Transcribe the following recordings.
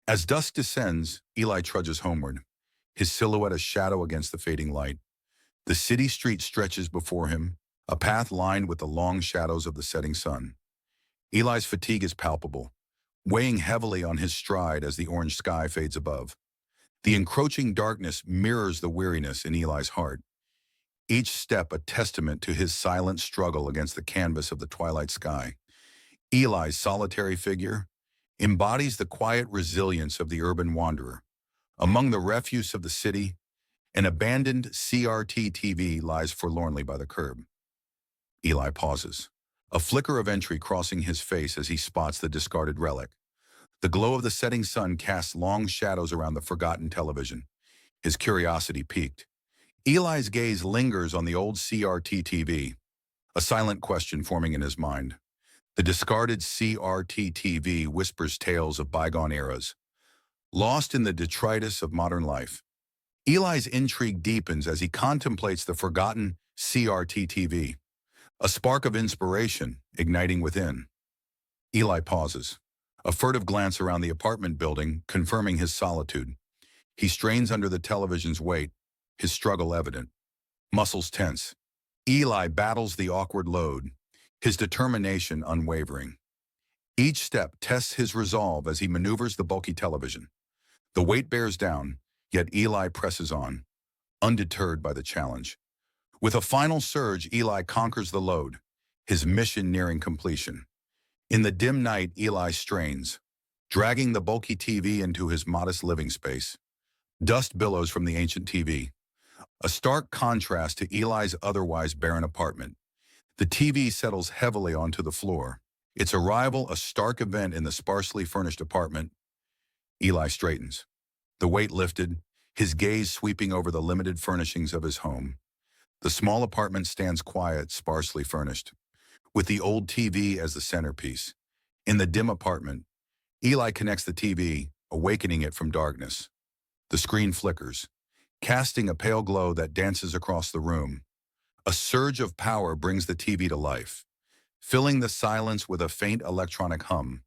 As dusk descends, Eli trudges homeward, his silhouette a shadow against the fading light. The city street stretches before him, a path lined with the long shadows of the setting sun. Eli's fatigue is palpable, weighing heavily on his stride as the orange sky fades above. The encroaching darkness mirrors the weariness in Eli's heart, each step a testament to his silent struggle against the canvas of the twilight sky. Eli's solitary figure embodies the quiet resilience of the urban wanderer. Among the refuse of the city, an abandoned CRT TV lies forlornly by the curb. Eli pauses, a flicker of entry crossing his face as he spots the discarded relic. The glow of the setting sun casts long shadows around the forgotten television. His curiosity piqued. Eli's gaze lingers on the old CRT TV, a silent question forming in his mind. The discarded CRT TV whispers tales of bygone eras, lost in the detritus of modern life. Eli's intrigue deepens as he contemplates the forgotten CRT TV, a spark of inspiration igniting within. Eli pauses, a furtive glance around the apartment building confirming his solitude. He strains under the television's weight, his struggle evident. Muscles tense. Eli battles the awkward load, his determination unwavering. Each step tests his resolve as he maneuvers the bulky television. The weight bears down, yet Eli presses on, undeterred by the challenge. With a final surge, Eli conquers the load, his mission nearing completion. In the dim night, Eli strains, dragging the bulky TV into his modest living space. Dust billows from the ancient TV, a stark contrast to Eli's otherwise barren apartment. The TV settles heavily onto the floor, its arrival a stark event in the sparsely furnished apartment. Eli straightens, the weight lifted, his gaze sweeping over the limited furnishings of his home. The small apartment stands quiet, sparsely furnished, with the old TV as the centerpiece. In the dim apartment, Eli connects the TV, awakening it from darkness. The screen flickers, casting a pale glow that dances across the room. A surge of power brings the TV to life, filling the silence with a faint electronic hum.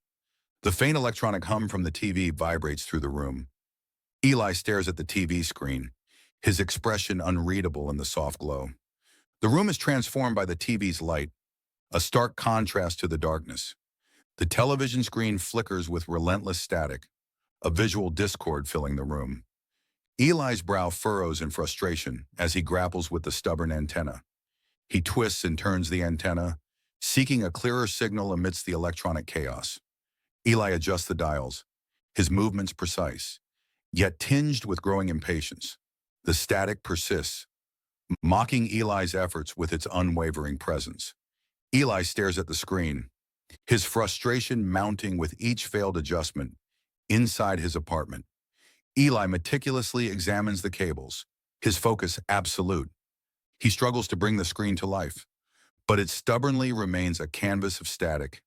The faint electronic hum from the TV vibrates through the room. Eli stares at the TV screen, his expression unreadable in the soft glow. The room is transformed by the TV's light, a stark contrast to the darkness. The television screen flickers with relentless static, a visual discord filling the room. Eli's brow furrows in frustration as he grapples with the stubborn antenna. He twists and turns the antenna, seeking a clearer signal amidst the electronic chaos. Eli adjusts the dials, his movements precise, yet tinged with growing impatience. The static persists, mocking Eli's efforts with its unwavering presence. Eli stares at the screen, his frustration mounting with each failed adjustment. Inside his apartment, Eli meticulously examines the cables, his focus absolute. He struggles to bring the screen to life, but it stubbornly remains a canvas of static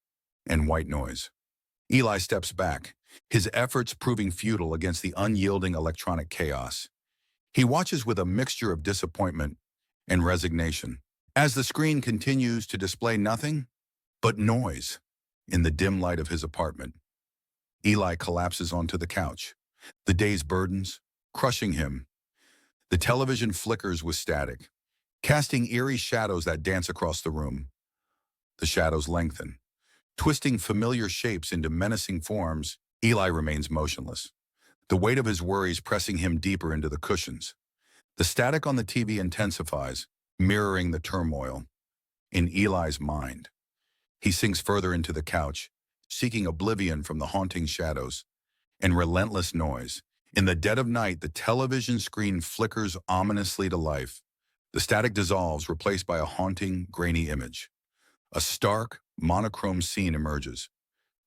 and white noise. Eli steps back, his efforts proving futile against the unyielding electronic chaos. He watches with a mixture of disappointment and resignation, as the screen continues to display nothing but noise in the dim light of his apartment. Eli collapses onto the couch, the day's burdens crushing him. The television flickers with static, casting eerie shadows that dance across the room. The shadows lengthen, twisting familiar shapes into menacing forms. Eli remains motionless, the weight of his worries pressing him deeper into the cushions. The static on the TV intensifies, mirroring the turmoil in Eli's mind. He sinks further into the couch, seeking oblivion from the haunting shadows and relentless noise. In the dead of night, the television screen flickers ominously to life. The static dissolves, replaced by a haunting, grainy image. A stark, monochrome scene emerges,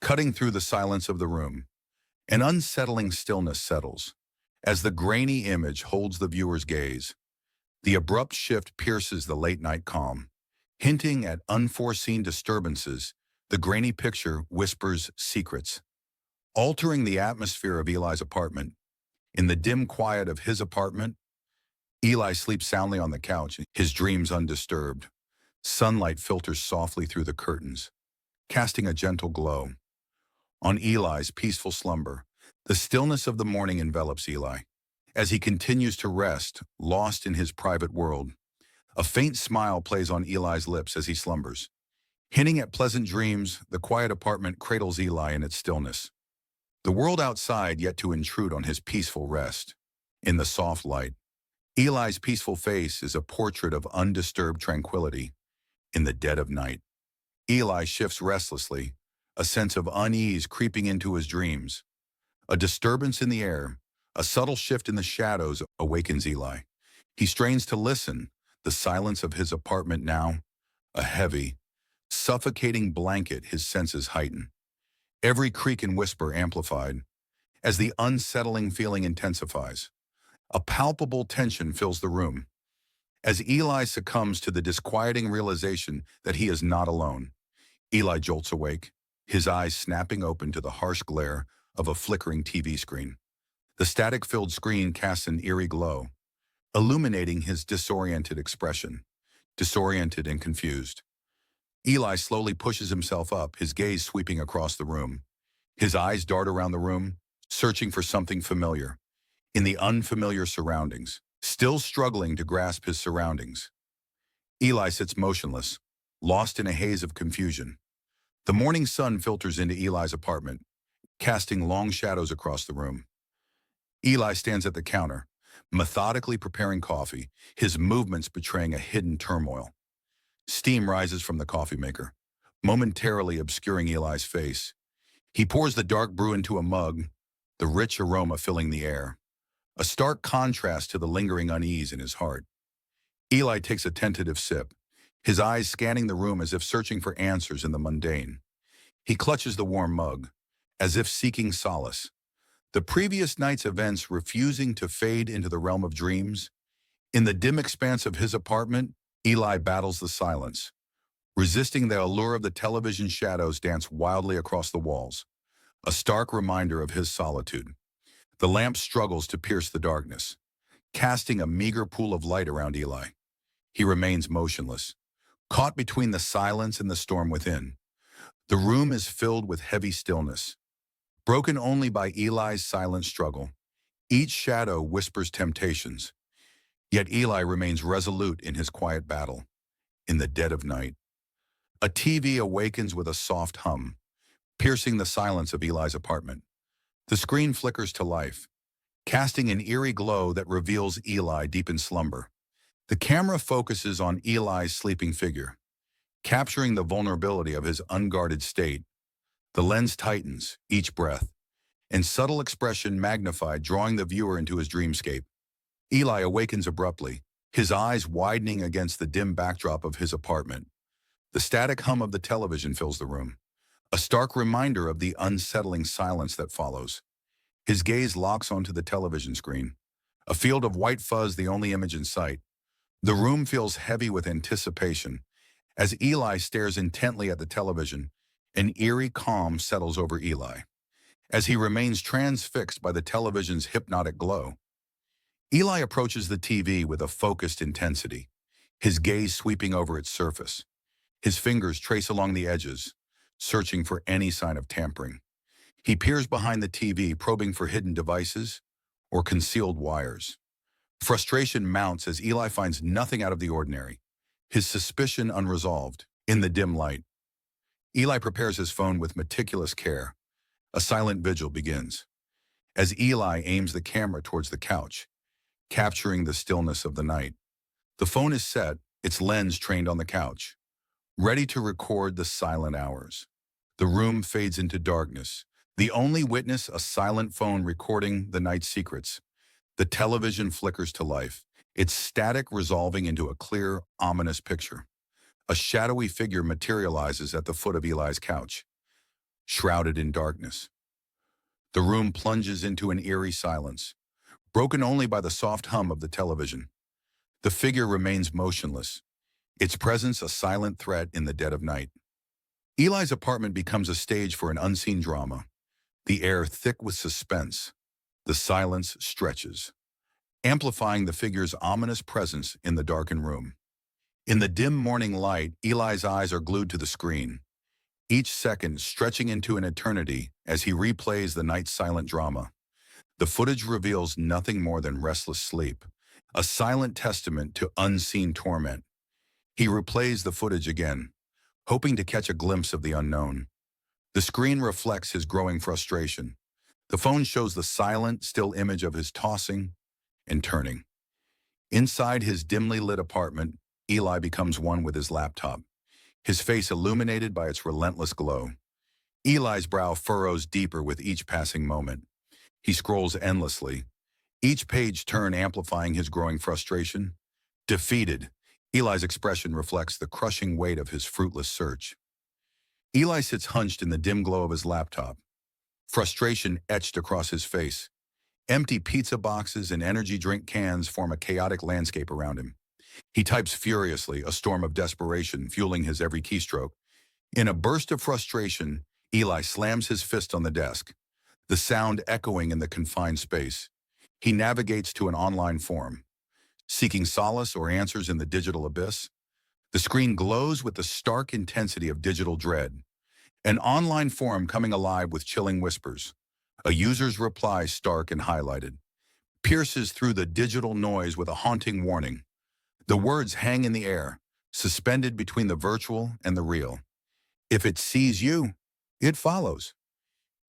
cutting through the silence of the room. An unsettling stillness settles as the grainy image holds the viewer's gaze. The abrupt shift pierces the late-night calm, hinting at unforeseen disturbances. The grainy picture whispers secrets, altering the atmosphere of Eli's apartment. In the dim quiet of his apartment, Eli sleeps soundly on the couch, his dreams undisturbed. Sunlight filters softly through the curtains, casting a gentle glow on Eli's peaceful slumber. The stillness of the morning envelops Eli. As he continues to rest, lost in his private world, a faint smile plays on Eli's lips as he slumbers. Hinting at pleasant dreams, the quiet apartment cradles Eli in its stillness. The world outside yet to intrude on his peaceful rest. In the soft light, Eli's peaceful face is a portrait of undisturbed tranquility. In the dead of night, Eli shifts restlessly, a sense of unease creeping into his dreams. A disturbance in the air, a subtle shift in the shadows awakens Eli. He strains to listen, the silence of his apartment now, a heavy, suffocating blanket his senses heighten. Every creak and whisper amplified. As the unsettling feeling intensifies, a palpable tension fills the room. As Eli succumbs to the disquieting realization that he is not alone, Eli jolts awake, his eyes snapping open to the harsh glare of a flickering TV screen. The static-filled screen casts an eerie glow, illuminating his disoriented expression, disoriented and confused. Eli slowly pushes himself up, his gaze sweeping across the room. His eyes dart around the room, searching for something familiar. In the unfamiliar surroundings, still struggling to grasp his surroundings, Eli sits motionless, lost in a haze of confusion. The morning sun filters into Eli's apartment, casting long shadows across the room. Eli stands at the counter, methodically preparing coffee, his movements betraying a hidden turmoil. Steam rises from the coffee maker, momentarily obscuring Eli's face. He pours the dark brew into a mug, the rich aroma filling the air, a stark contrast to the lingering unease in his heart. Eli takes a tentative sip, his eyes scanning the room as if searching for answers in the mundane. He clutches the warm mug, as if seeking solace. The previous night's events refusing to fade into the realm of dreams. In the dim expanse of his apartment, Eli battles the silence. Resisting the allure of the television, shadows dance wildly across the walls, a stark reminder of his solitude. The lamp struggles to pierce the darkness, casting a meager pool of light around Eli. He remains motionless, caught between the silence and the storm within. The room is filled with heavy stillness, broken only by Eli's silent struggle. Each shadow whispers temptations, yet Eli remains resolute in his quiet battle. In the dead of night, a TV awakens with a soft hum, piercing the silence of Eli's apartment. The screen flickers to life, casting an eerie glow that reveals Eli deep in slumber. The camera focuses on Eli's sleeping figure, capturing the vulnerability of his unguarded state. The lens tightens, each breath, and subtle expression magnified, drawing the viewer into his dreamscape. Eli awakens abruptly, his eyes widening against the dim backdrop of his apartment. The static hum of the television fills the room, a stark reminder of the unsettling silence that follows. His gaze locks onto the television screen, a field of white fuzz, the only image in sight. The room feels heavy with anticipation. As Eli stares intently at the television, an eerie calm settles over Eli. As he remains transfixed by the television's hypnotic glow, Eli approaches the TV with a focused intensity, his gaze sweeping over its surface. His fingers trace along the edges, searching for any sign of tampering. He peers behind the TV, probing for hidden devices or concealed wires. Frustration mounts as Eli finds nothing out of the ordinary, his suspicion unresolved. In the dim light, Eli prepares his phone with meticulous care. A silent vigil begins. As Eli aims the camera towards the couch, capturing the stillness of the night. The phone is set, its lens trained on the couch, ready to record the silent hours. The room fades into darkness, the only witness a silent phone recording the night's secrets. The television flickers to life, its static resolving into a clear, ominous picture. A shadowy figure materializes at the foot of Eli's couch, shrouded in darkness. The room plunges into an eerie silence, broken only by the soft hum of the television. The figure remains motionless, its presence a silent threat in the dead of night. Eli's apartment becomes a stage for an unseen drama, the air thick with suspense. The silence stretches, amplifying the figure's ominous presence in the darkened room. In the dim morning light, Eli's eyes are glued to the screen, each second stretching into an eternity as he replays the night's silent drama. The footage reveals nothing more than restless sleep, a silent testament to unseen torment. He replays the footage again, hoping to catch a glimpse of the unknown. The screen reflects his growing frustration. The phone shows the silent, still image of his tossing and turning. Inside his dimly lit apartment, Eli becomes one with his laptop, his face illuminated by its relentless glow. Eli's brow furrows deeper with each passing moment. He scrolls endlessly, each page turn amplifying his growing frustration. Defeated, Eli's expression reflects the crushing weight of his fruitless search. Eli sits hunched in the dim glow of his laptop, frustration etched across his face. Empty pizza boxes and energy drink cans form a chaotic landscape around him. He types furiously, a storm of desperation fueling his every keystroke. In a burst of frustration, Eli slams his fist on the desk, the sound echoing in the confined space. He navigates to an online forum, seeking solace or answers in the digital abyss. The screen glows with the stark intensity of digital dread. An online forum coming alive with chilling whispers. A user's reply, stark and highlighted, pierces through the digital noise with a haunting warning. The words hang in the air, suspended between the virtual and the real. If it sees you, it follows.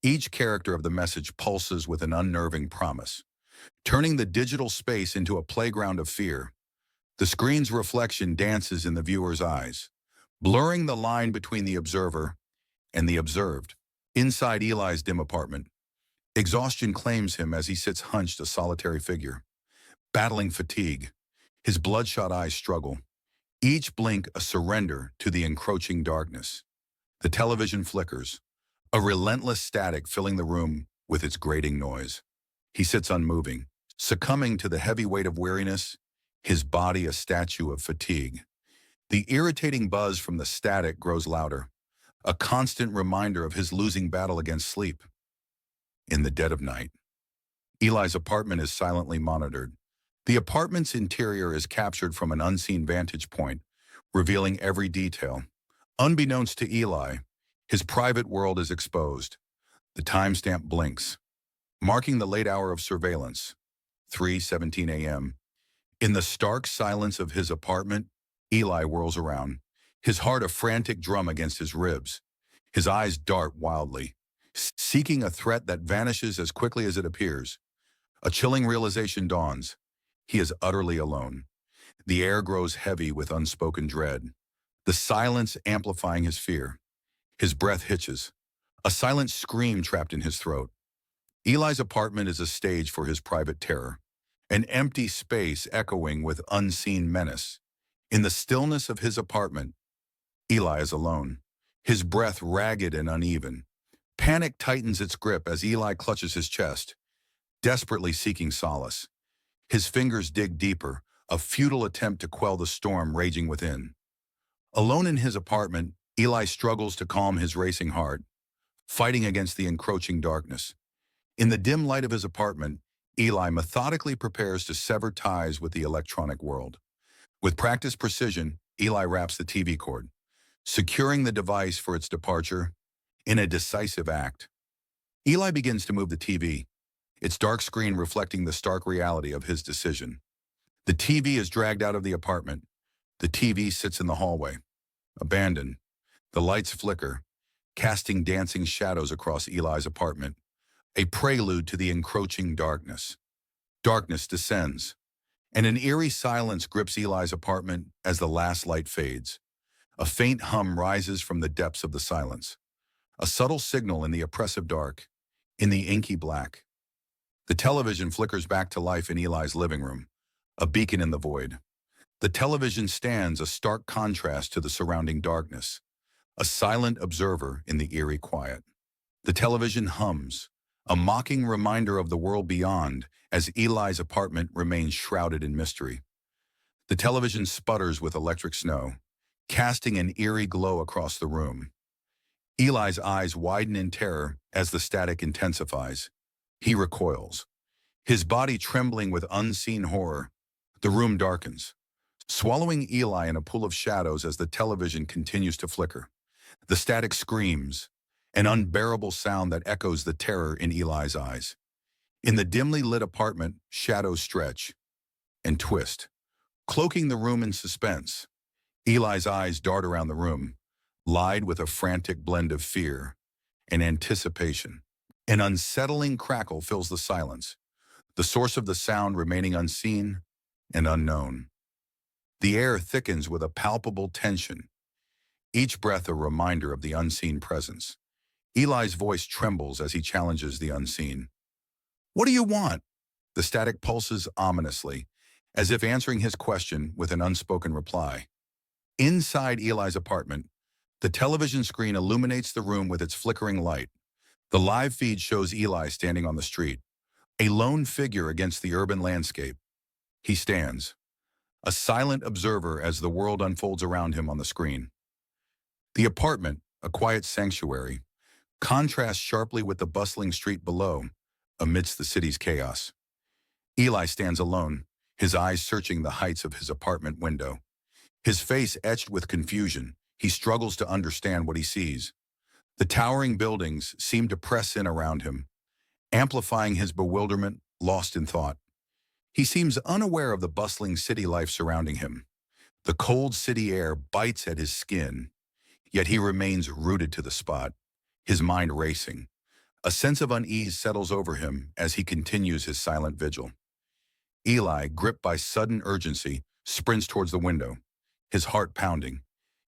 Each character of the message pulses with an unnerving promise, turning the digital space into a playground of fear. The screen's reflection dances in the viewer's eyes, blurring the line between the observer and the observed. Inside Eli's dim apartment, exhaustion claims him as he sits hunched, a solitary figure, battling fatigue. His bloodshot eyes struggle, each blink a surrender to the encroaching darkness. The television flickers, a relentless static filling the room with its grating noise. He sits unmoving, succumbing to the heavy weight of weariness, his body a statue of fatigue. The irritating buzz from the static grows louder, a constant reminder of his losing battle against sleep. In the dead of night, Eli's apartment is silently monitored. The apartment's interior is captured from an unseen vantage point, revealing every detail. Unbeknownst to Eli, his private world is exposed. The timestamp blinks, marking the late hour of surveillance, 3:17 a.m. In the stark silence of his apartment, Eli whirls around, his heart a frantic drum against his ribs. His eyes dart wildly, seeking a threat that vanishes as quickly as it appears. A chilling realization dawns. He is utterly alone. The air grows heavy with unspoken dread, the silence amplifying his fear. His breath hitches, a silent scream trapped in his throat. Eli's apartment is a stage for his private terror, an empty space echoing with unseen menace. In the stillness of his apartment, Eli is alone, his breath ragged and uneven. Panic tightens its grip as Eli clutches his chest, desperately seeking solace. His fingers dig deeper, a futile attempt to quell the storm raging within. Alone in his apartment, Eli struggles to calm his racing heart, fighting against the encroaching darkness. In the dim light of his apartment, Eli methodically prepares to sever ties with the electronic world. With practiced precision, Eli wraps the TV cord, securing the device for its departure in a decisive act. Eli begins to move the TV, its dark screen reflecting the stark reality of his decision. The TV is dragged out of the apartment. The TV sits in the hallway, abandoned. The lights flicker, casting dancing shadows across Eli's apartment, a prelude to the encroaching darkness. Darkness descends, and an eerie silence grips Eli's apartment as the last light fades. A faint hum rises from the depths of the silence, a subtle signal in the oppressive dark, in the inky black. The television flickers back to life in Eli's living room, a beacon in the void. The television stands a stark contrast to the surrounding darkness, a silent observer in the eerie quiet. The television hums, a mocking reminder of the world beyond as Eli's apartment remains shrouded in mystery. The television sputters with electric snow, casting an eerie glow across the room. Eli's eyes widen in terror as the static intensifies. He recoils, his body trembling with unseen horror. The room darkens, swallowing Eli in a pool of shadows as the television continues to flicker. The static screams, an unbearable sound that echoes the terror in Eli's eyes. In the dimly lit apartment, shadows stretch and twist, cloaking the room in suspense. Eli's eyes dart around the room, lined with a frantic blend of fear and anticipation. An unsettling crackle fills the silence, the source of the sound remaining unseen and unknown. The air thickens with a palpable tension, each breath a reminder of the unseen presence. Eli's voice trembles as he challenges the unseen. "What do you want?" The static pulses ominously, as if answering his question with an unspoken reply. Inside Eli's apartment, the television screen illuminates the room with its flickering light. The live feed shows Eli standing on the street, a lone figure against the urban landscape. He stands, a silent observer as the world unfolds around him on the screen. The apartment, a quiet sanctuary, contrasts sharply with the bustling street below, amidst the city's chaos. Eli stands alone, his eyes searching the heights of his apartment window. His face etched with confusion, he struggles to understand what he sees. The towering buildings seem to press in around him, amplifying his bewilderment, lost in thought. He seems unaware of the bustling city life surrounding him. The cold city air bites at his skin, yet he remains rooted to the spot, his mind racing. A sense of unease settles over him as he continues his silent vigil. Eli, gripped by sudden urgency, sprints towards the window, his heart pounding.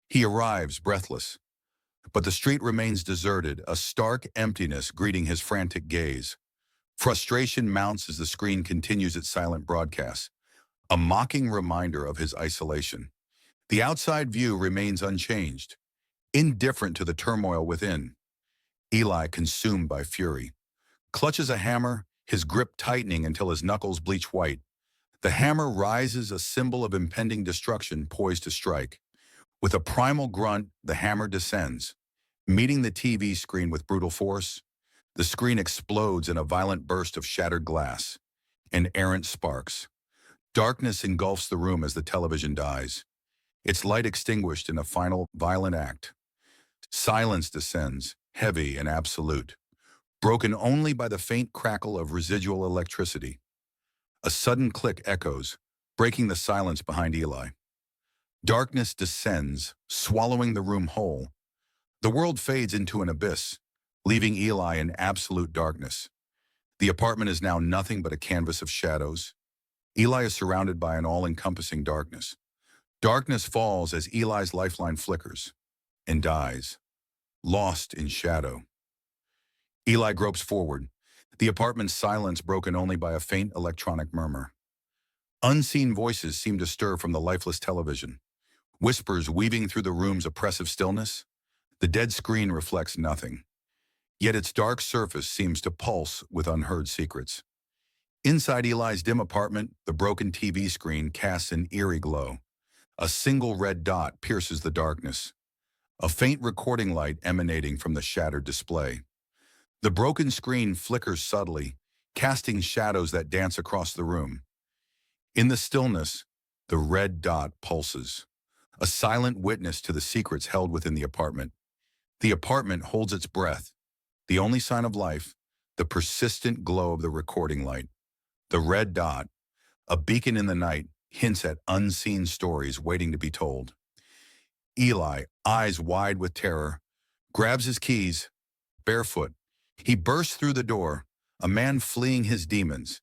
He arrives, breathless. But the street remains deserted, a stark emptiness greeting his frantic gaze. Frustration mounts as the screen continues its silent broadcast, a mocking reminder of his isolation. The outside view remains unchanged, indifferent to the turmoil within. Eli, consumed by fury, clutches a hammer, his grip tightening until his knuckles bleach white. The hammer rises, a symbol of impending destruction poised to strike. With a primal grunt, the hammer descends, meeting the TV screen with brutal force. The screen explodes in a violent burst of shattered glass and errant sparks. Darkness engulfs the room as the television dies, its light extinguished in a final violent act. Silence descends, heavy and absolute, broken only by the faint crackle of residual electricity. A sudden click echoes, breaking the silence behind Eli. Darkness descends, swallowing the room whole. The world fades into an abyss, leaving Eli in absolute darkness. The apartment is now nothing but a canvas of shadows. Eli is surrounded by an all-encompassing darkness. Darkness falls as Eli's lifeline flickers and dies, lost in shadow. Eli gropes forward, the apartment's silence broken only by a faint electronic murmur. Unseen voices seem to stir from the lifeless television, whispers weaving through the room's oppressive stillness. The dead screen reflects nothing, yet its dark surface seems to pulse with unheard secrets. Inside Eli's dim apartment, the broken TV screen casts an eerie glow. A single red dot pierces the darkness, a faint recording light emanating from the shattered display. The broken screen flickers subtly, casting shadows that dance across the room. In the stillness, the red dot pulses, a silent witness to the secrets held within the apartment. The apartment holds its breath, the only sign of life, the persistent glow of the recording light. The red dot, a beacon in the night, hints at unseen stories waiting to be told. Eli, eyes wide with terror, grabs his keys. Barefoot, he bursts through the door, a man fleeing his demons.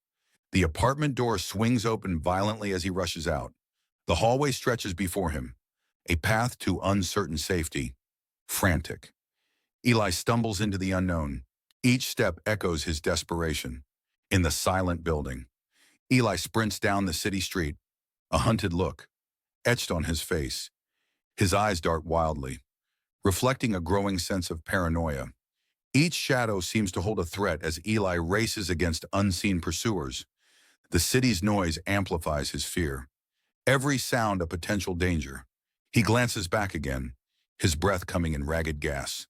The apartment door swings open violently as he rushes out. The hallway stretches before him, a path to uncertain safety. Frantic, Eli stumbles into the unknown. Each step echoes his desperation. In the silent building, Eli sprints down the city street, a hunted look etched on his face. His eyes dart wildly, reflecting a growing sense of paranoia. Each shadow seems to hold a threat as Eli races against unseen pursuers. The city's noise amplifies his fear, every sound a potential danger. He glances back again, his breath coming in ragged gasps.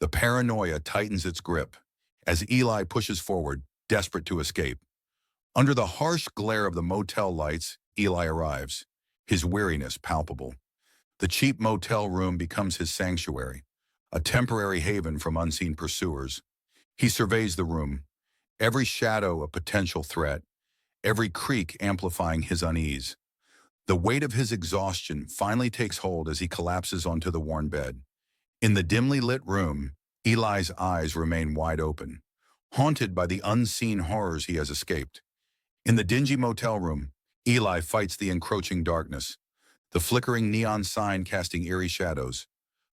The paranoia tightens its grip as Eli pushes forward, desperate to escape. Under the harsh glare of the motel lights, Eli arrives, his weariness palpable. The cheap motel room becomes his sanctuary, a temporary haven from unseen pursuers. He surveys the room, every shadow a potential threat, every creak amplifying his unease. The weight of his exhaustion finally takes hold as he collapses onto the worn bed. In the dimly lit room, Eli's eyes remain wide open, haunted by the unseen horrors he has escaped. In the dingy motel room, Eli fights the encroaching darkness, the flickering neon sign casting eerie shadows.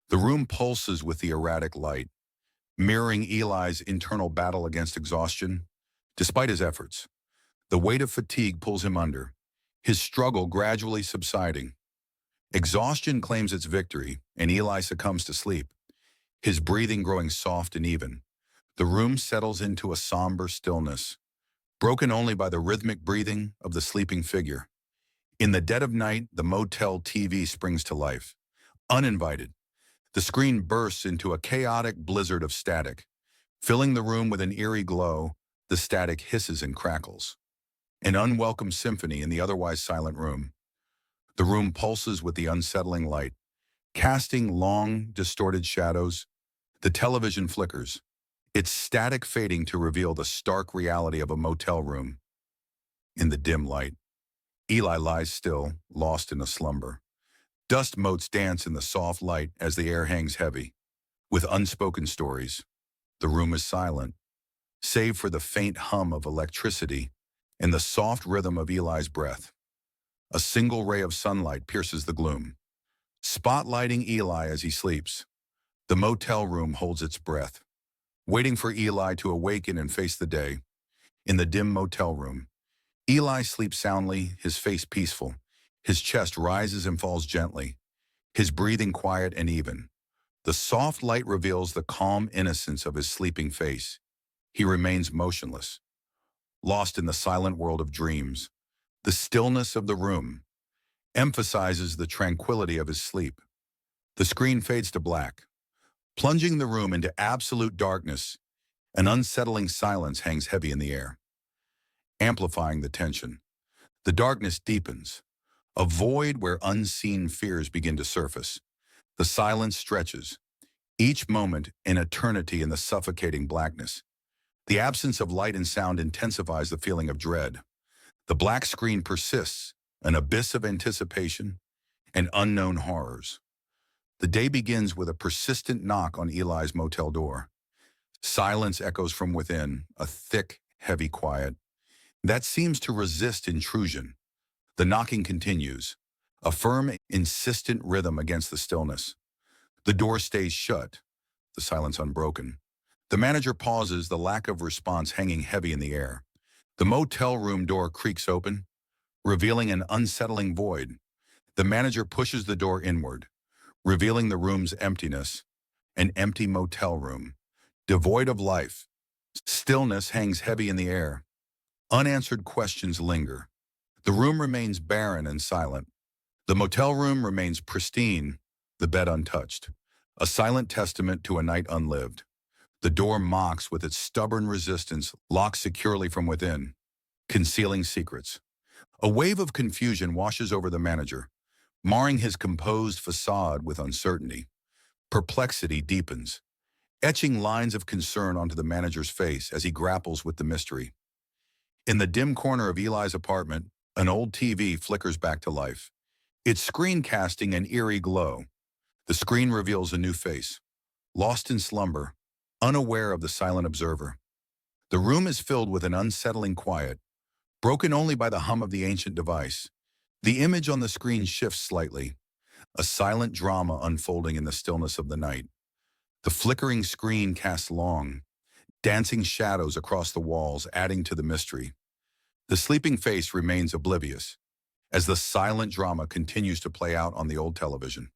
The room pulses with the erratic light, mirroring Eli's internal battle against exhaustion. Despite his efforts, the weight of fatigue pulls him under, his struggle gradually subsiding. Exhaustion claims its victory, and Eli succumbs to sleep, his breathing growing soft and even. The room settles into a somber stillness, broken only by the rhythmic breathing of the sleeping figure. In the dead of night, the motel TV springs to life. Uninvited, the screen bursts into a chaotic blizzard of static. Filling the room with an eerie glow, the static hisses and crackles. An unwelcome symphony in the otherwise silent room. The room pulses with the unsettling light, casting long, distorted shadows. The television flickers, its static fading to reveal the stark reality of a motel room. In the dim light, Eli lies still, lost in a slumber. Dust motes dance in the soft light as the air hangs heavy. With unspoken stories, the room is silent, save for the faint hum of electricity and the soft rhythm of Eli's breath. A single ray of sunlight pierces the gloom, spotlighting Eli as he sleeps. The motel room holds its breath, waiting for Eli to awaken and face the day. In the dim motel room, Eli sleeps soundly, his face peaceful. His chest rises and falls gently, his breathing quiet and even. The soft light reveals the calm innocence of his sleeping face. He remains motionless, lost in the silent world of dreams. The stillness of the room emphasizes the tranquility of his sleep. The screen fades to black, plunging the room into absolute darkness. An unsettling silence hangs heavy in the air, amplifying the tension. The darkness deepens, a void where unseen fears begin to surface. The silence stretches, each moment an eternity in the suffocating blackness. The absence of light and sound intensifies the feeling of dread. The black screen persists, an abyss of anticipation and unknown horrors. The day begins with a persistent knock on Eli's motel door. Silence echoes from within, a thick, heavy quiet that seems to resist intrusion. The knocking continues, a firm, insistent rhythm against the stillness. The door stays shut, the silence unbroken. The manager pauses, the lack of response hanging heavy in the air. The motel room door creaks open, revealing an unsettling void. The manager pushes the door inward, revealing the room's emptiness, an empty motel room, devoid of life. Stillness hangs heavy in the air. Unanswered questions linger. The room remains barren and silent. The motel room remains pristine, the bed untouched, a silent testament to a night unlived. The door mocks with its stubborn resistance, locked securely from within, concealing secrets. A wave of confusion washes over the manager, marring his composed facade with uncertainty. Perplexity deepens, etching lines of concern onto the manager's face as he grapples with the mystery. In the dim corner of Eli's apartment, an old TV flickers back to life, its screen casting an eerie glow. The screen reveals a new face, lost in slumber, unaware of the silent observer. The room is filled with an unsettling quiet, broken only by the hum of the ancient device. The image on the screen shifts slightly, a silent drama unfolding in the stillness of the night. The flickering screen casts long, dancing shadows across the walls, adding to the mystery. The sleeping face remains oblivious, as the silent drama continues to play out on the old television.